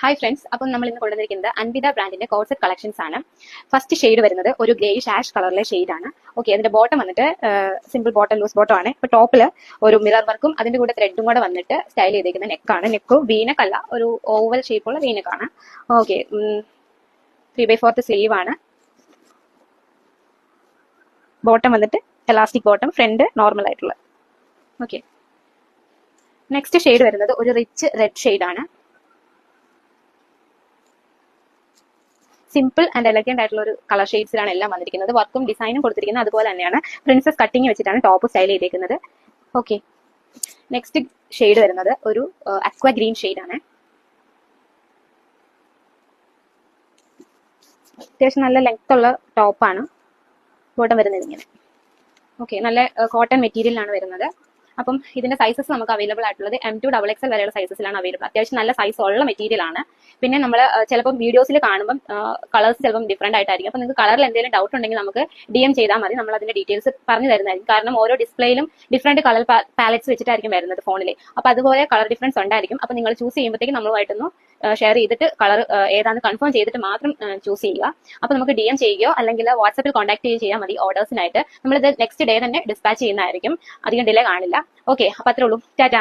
Hi friends, അപ്പം നമ്മൾ ഇന്ന് കൊണ്ടുവന്നിരിക്കുന്നത് അൻവിത ബ്രാൻഡിന്റെ കോർസെറ്റ് കളക്ഷൻസ് ആണ്. ഫസ്റ്റ് ഷെയ്ഡ് വരുന്നത് ഒരു ഗ്രേഷ് ആഷ് കളറിലെ ഷെയ്ഡ് ആണ്. ഓക്കെ, അതിന്റെ ബോട്ടം വന്നിട്ട് സിമ്പിൾ ബോട്ടം, ലൂസ് ബോട്ടം ആണ്. ഇപ്പൊ ടോപ്പില് ഒരു മിറർ വർക്കും അതിന്റെ കൂടെ ത്രെഡും കൂടെ വന്നിട്ട് സ്റ്റൈൽ ചെയ്തിരിക്കുന്ന നെക്കാണ്. നെക്ക് വീനക്ക് അല്ല, ഒരു ഓവൽ ഷേപ്പുള്ള വീനക്കാണ്. ഓക്കെ, 3/4 സ്ലീവ് ആണ്. ബോട്ടം വന്നിട്ട് എലാസ്റ്റിക് ബോട്ടം, ഫ്രണ്ട് നോർമൽ ആയിട്ടുള്ള. ഓക്കെ, നെക്സ്റ്റ് ഷെയ്ഡ് വരുന്നത് ഒരു റിച്ച് റെഡ് ഷെയ്ഡ് ആണ്. സിമ്പിൾ ആൻഡ് എലഗന്റ് ആയിട്ടുള്ള ഒരു കളർ ഷെയ്ഡ്സിലാണ് എല്ലാം വന്നിരിക്കുന്നത്. വർക്കും ഡിസൈനും കൊടുത്തിരിക്കുന്നത് അതുപോലെ തന്നെയാണ്. പ്രിൻസസ് കട്ടിങ് വെച്ചിട്ടാണ് ടോപ്പ് സ്റ്റൈൽ ചെയ്തിരിക്കുന്നത്. ഓക്കെ, നെക്സ്റ്റ് ഷെയ്ഡ് വരുന്നത് ഒരു അക്വ ഗ്രീൻ ഷെയ്ഡ് ആണ്. അത്യാവശ്യം നല്ല ലെങ്ത് ഉള്ള ടോപ്പാണ്. ബോട്ടം വരുന്നത് ഇങ്ങനെ. ഓക്കെ, നല്ല കോട്ടൺ മെറ്റീരിയലാണ് വരുന്നത്. അപ്പം ഇതിന്റെ സൈസസ് നമുക്ക് അവൈലബിൾ ആയിട്ടുള്ളത് M2 XXL വരെയുള്ള സൈസസിലാണ് അവൈലബിൾ. അത്യാവശ്യം നല്ല സൈസ് ഉള്ള മെറ്റീരിയൽ ആണ്. പിന്നെ നമ്മൾ ചിലപ്പോൾ വീഡിയോസിൽ കാണുമ്പോൾ കളേഴ്സ് ചിലപ്പോൾ ഡിഫറെന്റ് ആയിട്ടായിരിക്കും. അപ്പോൾ നിങ്ങൾക്ക് കളറിൽ എന്തെങ്കിലും ഡൗട്ട് ഉണ്ടെങ്കിൽ നമുക്ക് DM ചെയ്താൽ മതി. നമ്മൾ അതിന്റെ ഡീറ്റെയിൽസ് പറഞ്ഞു തരുന്നതായിരിക്കും. കാരണം ഓരോ ഡിസ്പ്ലേയിലും ഡിഫറെന്റ് കളർ പാലറ്റ്സ് വെച്ചിട്ടായിരിക്കും വരുന്നത് ഫോണിൽ. അപ്പോൾ അതുപോലെ കളർ ഡിഫറൻസ് ഉണ്ടായിരിക്കും. അപ്പോൾ നിങ്ങൾ ചൂസ് ചെയ്യുമ്പോഴത്തേക്കും നമ്മളുമായിട്ടൊന്ന് ഷെയർ ചെയ്തിട്ട് കളർ ഏതാണെന്ന് കൺഫേം ചെയ്തിട്ട് മാത്രം ചൂസ് ചെയ്യുക. അപ്പോൾ നമുക്ക് DM ചെയ്യുകയോ അല്ലെങ്കിൽ വാട്സാപ്പിൽ കോൺടാക്ട് ചെയ്യുകയോ ചെയ്യാൻ മതി ഓർഡേഴ്സിനായിട്ട്. നമ്മളിത് നെക്സ്റ്റ് ഡേ തന്നെ ഡിസ്പാച്ച് ചെയ്യുന്നതായിരിക്കും. അധികം ഡിലേ കാണില്ല. ഓക്കെ, അപ്പോൾ അത്രേ ഉള്ളൂ. ടാറ്റാ.